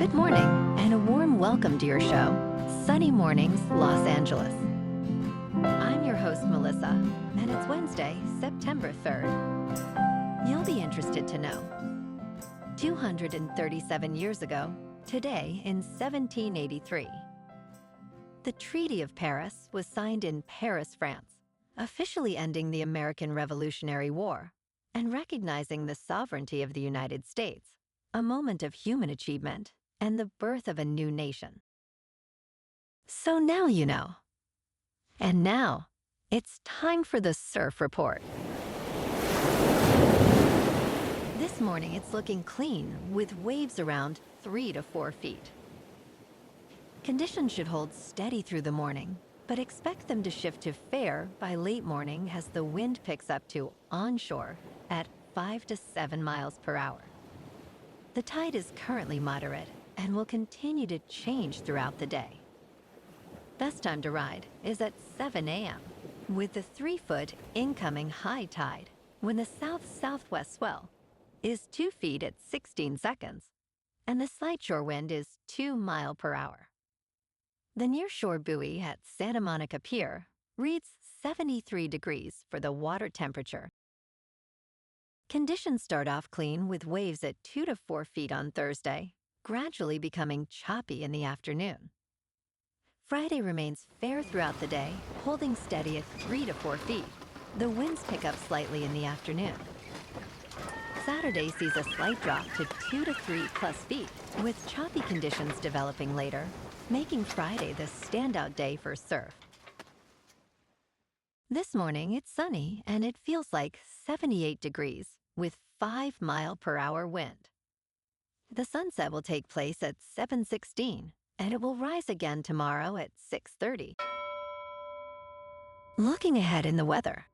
Good morning, and a warm welcome to your show, Sunny Mornings, Los Angeles. I'm your host, Melissa, and it's Wednesday, September 3rd. You'll be interested to know. 237 years ago, today in 1783, the Treaty of Paris was signed in Paris, France, officially ending the American Revolutionary War and recognizing the sovereignty of the United States, a moment of human achievement and the birth of a new nation. So now you know. And now, it's time for the Surf Report. This morning, it's looking clean with waves around 3 to 4 feet. Conditions should hold steady through the morning, but expect them to shift to fair by late morning as the wind picks up to onshore at 5 to 7 miles per hour. The tide is currently moderate and will continue to change throughout the day. Best time to ride is at 7 a.m. with the 3-foot incoming high tide when the south-southwest swell is 2 feet at 16 seconds and the slight shore wind is 2 miles per hour. The nearshore buoy at Santa Monica Pier reads 73 degrees for the water temperature. Conditions start off clean with waves at 2 to 4 feet on Thursday, gradually becoming choppy in the afternoon. Friday remains fair throughout the day, holding steady at 3 to 4 feet. The winds pick up slightly in the afternoon. Saturday sees a slight drop to 2 to 3 plus feet, with choppy conditions developing later, making Friday the standout day for surf. This morning, it's sunny and it feels like 78 degrees with 5 mile per hour wind. The sunset will take place at 7:16 and it will rise again tomorrow at 6:30. Looking ahead in the weather.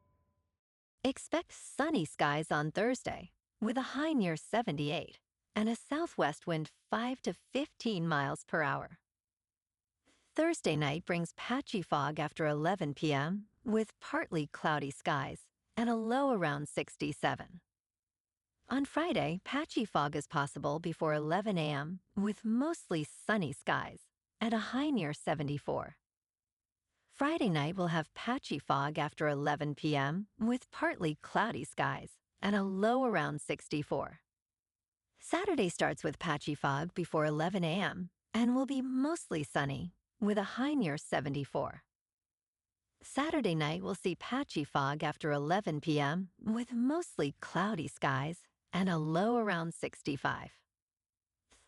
Expect sunny skies on Thursday with a high near 78 and a southwest wind 5 to 15 miles per hour. Thursday night brings patchy fog after 11 p.m. with partly cloudy skies and a low around 67. On Friday, patchy fog is possible before 11 a.m. with mostly sunny skies and a high near 74. Friday night will have patchy fog after 11 p.m. with partly cloudy skies and a low around 64. Saturday starts with patchy fog before 11 a.m. and will be mostly sunny with a high near 74. Saturday night will see patchy fog after 11 p.m. with mostly cloudy skies and a low around 65.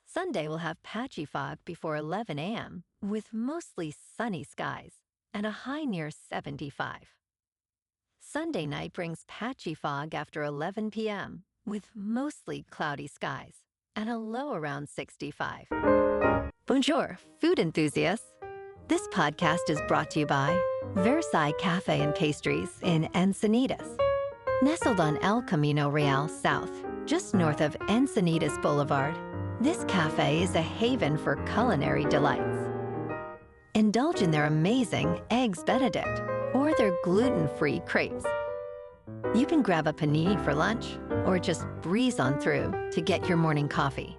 Sunday will have patchy fog before 11 a.m. with mostly sunny skies and a high near 75. Sunday night brings patchy fog after 11 p.m. with mostly cloudy skies and a low around 65. Bonjour, food enthusiasts. This podcast is brought to you by Versailles Cafe and Pastries in Encinitas. Nestled on El Camino Real South, just north of Encinitas Boulevard, this cafe is a haven for culinary delights. Indulge in their amazing Eggs Benedict or their gluten-free crepes. You can grab a panini for lunch or just breeze on through to get your morning coffee.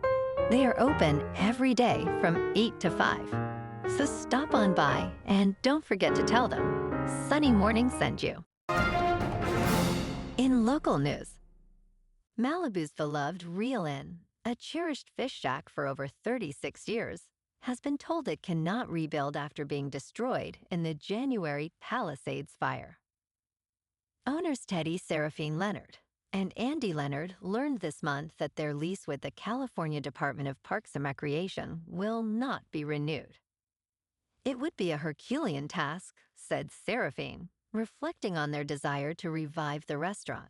They are open every day from 8 to 5. So stop on by and don't forget to tell them Sunny Morning sent you. In local news, Malibu's beloved Reel Inn, a cherished fish shack for over 36 years, has been told it cannot rebuild after being destroyed in the January Palisades fire. Owners Teddy Seraphine Leonard and Andy Leonard learned this month that their lease with the California Department of Parks and Recreation will not be renewed. It would be a Herculean task, said Seraphine, reflecting on their desire to revive the restaurant.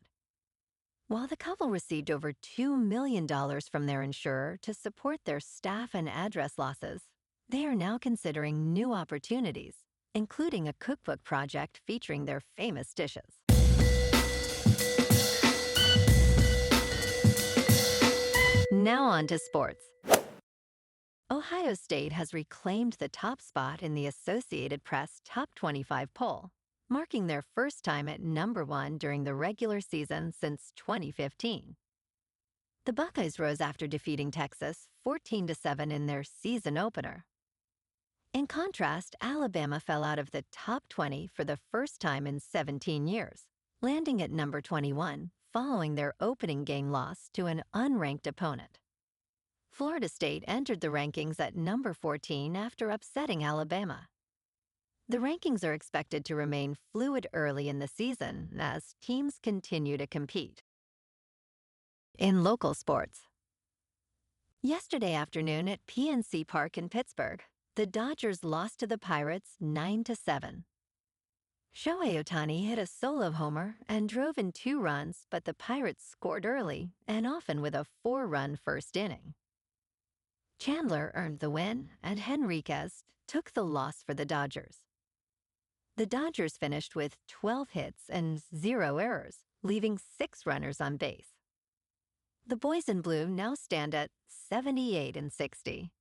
While the couple received over $2 million from their insurer to support their staff and address losses, they are now considering new opportunities, including a cookbook project featuring their famous dishes. Now on to sports. Ohio State has reclaimed the top spot in the Associated Press Top 25 poll, marking their first time at number 1 during the regular season since 2015. The Buckeyes rose after defeating Texas 14-7 in their season opener. In contrast, Alabama fell out of the top 20 for the first time in 17 years, landing at number 21 following their opening game loss to an unranked opponent. Florida State entered the rankings at number 14 after upsetting Alabama. The rankings are expected to remain fluid early in the season as teams continue to compete. In local sports, yesterday afternoon at PNC Park in Pittsburgh, the Dodgers lost to the Pirates 9-7. Shohei Ohtani hit a solo homer and drove in 2 runs, but the Pirates scored early and often with a 4-run first inning. Chandler earned the win, and Henriquez took the loss for the Dodgers. The Dodgers finished with 12 hits and 0 errors, leaving 6 runners on base. The boys in blue now stand at 78-60.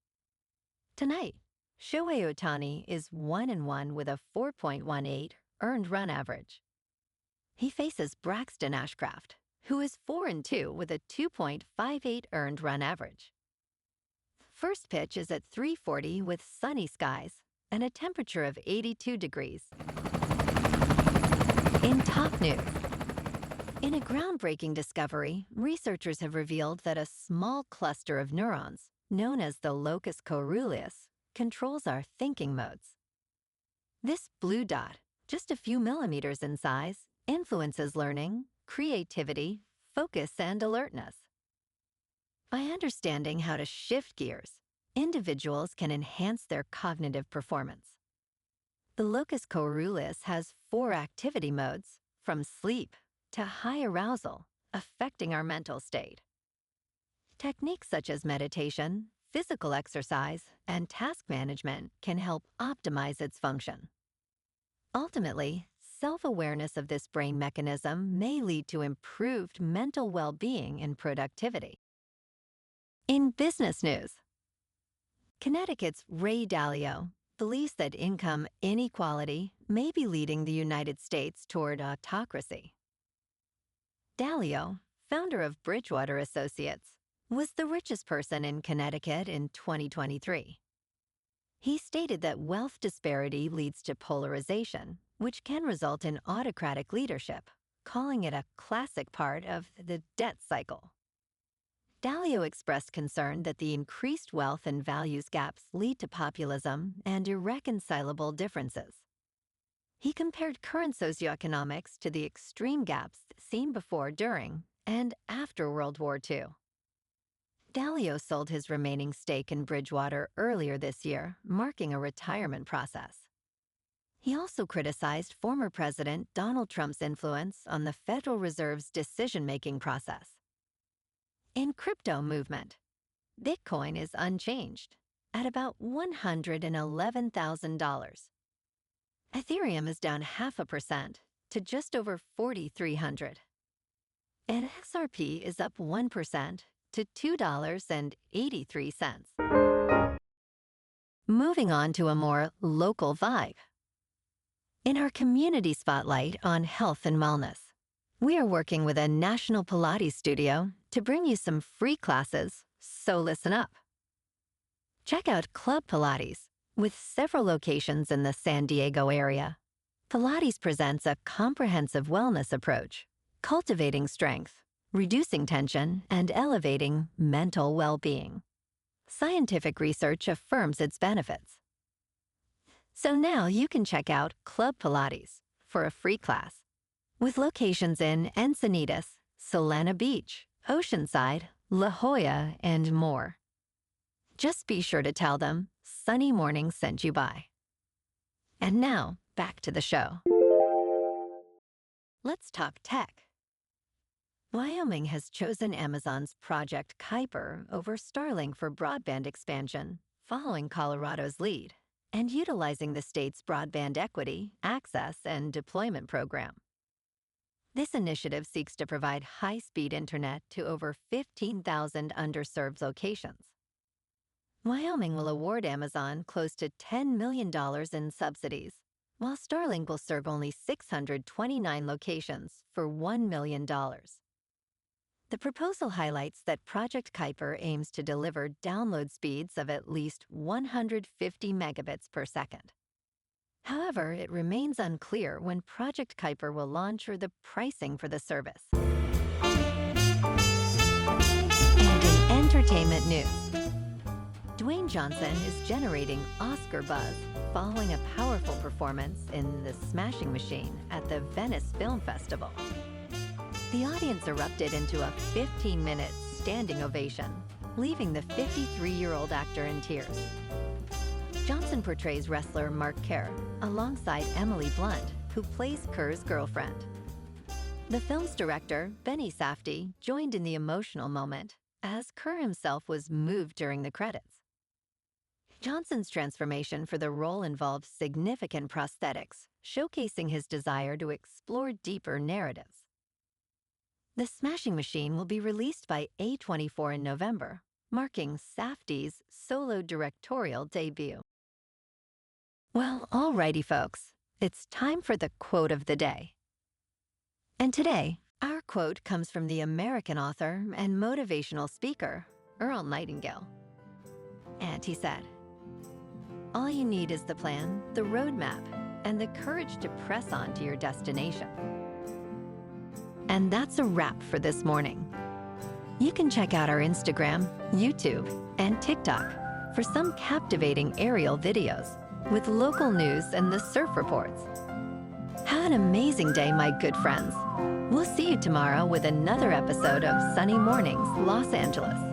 Tonight, Shohei Ohtani is 1-1 with a 4.18 earned run average. He faces Braxton Ashcraft, who is 4-2 with a 2.58 earned run average. First pitch is at 3:40 with sunny skies and a temperature of 82 degrees. In top news, in a groundbreaking discovery, researchers have revealed that a small cluster of neurons, known as the locus coeruleus, controls our thinking modes. This blue dot, just a few millimeters in size, influences learning, creativity, focus, and alertness. By understanding how to shift gears, individuals can enhance their cognitive performance. The locus coeruleus has 4 activity modes, from sleep to high arousal, affecting our mental state. Techniques such as meditation, physical exercise, and task management can help optimize its function. Ultimately, self-awareness of this brain mechanism may lead to improved mental well-being and productivity. In business news, Connecticut's Ray Dalio believes that income inequality may be leading the United States toward autocracy. Dalio, founder of Bridgewater Associates, was the richest person in Connecticut in 2023. He stated that wealth disparity leads to polarization, which can result in autocratic leadership, calling it a classic part of the debt cycle. Dalio expressed concern that the increased wealth and values gaps lead to populism and irreconcilable differences. He compared current socioeconomics to the extreme gaps seen before, during, and after World War II. Dalio sold his remaining stake in Bridgewater earlier this year, marking a retirement process. He also criticized former President Donald Trump's influence on the Federal Reserve's decision-making process. In crypto movement, Bitcoin is unchanged at about $111,000. Ethereum is down 0.5% to just over 4,300. And XRP is up 1% to $2.83. Moving on to a more local vibe. In our community spotlight on health and wellness, we are working with a national Pilates studio to bring you some free classes, so listen up. Check out Club Pilates, with several locations in the San Diego area. Pilates presents a comprehensive wellness approach, cultivating strength, reducing tension, and elevating mental well-being. Scientific research affirms its benefits. So now you can check out Club Pilates for a free class, with locations in Encinitas, Solana Beach, Oceanside, La Jolla, and more. Just be sure to tell them Sunny Morning sent you by. And now, back to the show. Let's talk tech. Wyoming has chosen Amazon's Project Kuiper over Starlink for broadband expansion, following Colorado's lead, and utilizing the state's broadband equity, access, and deployment program. This initiative seeks to provide high-speed internet to over 15,000 underserved locations. Wyoming will award Amazon close to $10 million in subsidies, while Starlink will serve only 629 locations for $1 million. The proposal highlights that Project Kuiper aims to deliver download speeds of at least 150 megabits per second. However, it remains unclear when Project Kuiper will launch or the pricing for the service. And in entertainment news, Dwayne Johnson is generating Oscar buzz following a powerful performance in The Smashing Machine at the Venice Film Festival. The audience erupted into a 15-minute standing ovation, leaving the 53-year-old actor in tears. Johnson portrays wrestler Mark Kerr alongside Emily Blunt, who plays Kerr's girlfriend. The film's director, Benny Safdie, joined in the emotional moment, as Kerr himself was moved during the credits. Johnson's transformation for the role involved significant prosthetics, showcasing his desire to explore deeper narratives. The Smashing Machine will be released by A24 in November, marking Safdie's solo directorial debut. Well, alrighty folks, it's time for the quote of the day. And today, our quote comes from the American author and motivational speaker, Earl Nightingale. And he said, "All you need is the plan, the roadmap, and the courage to press on to your destination." And that's a wrap for this morning. You can check out our Instagram, YouTube, and TikTok for some captivating aerial videos with local news and the surf reports. Have an amazing day, my good friends. We'll see you tomorrow with another episode of Sunny Mornings, Los Angeles.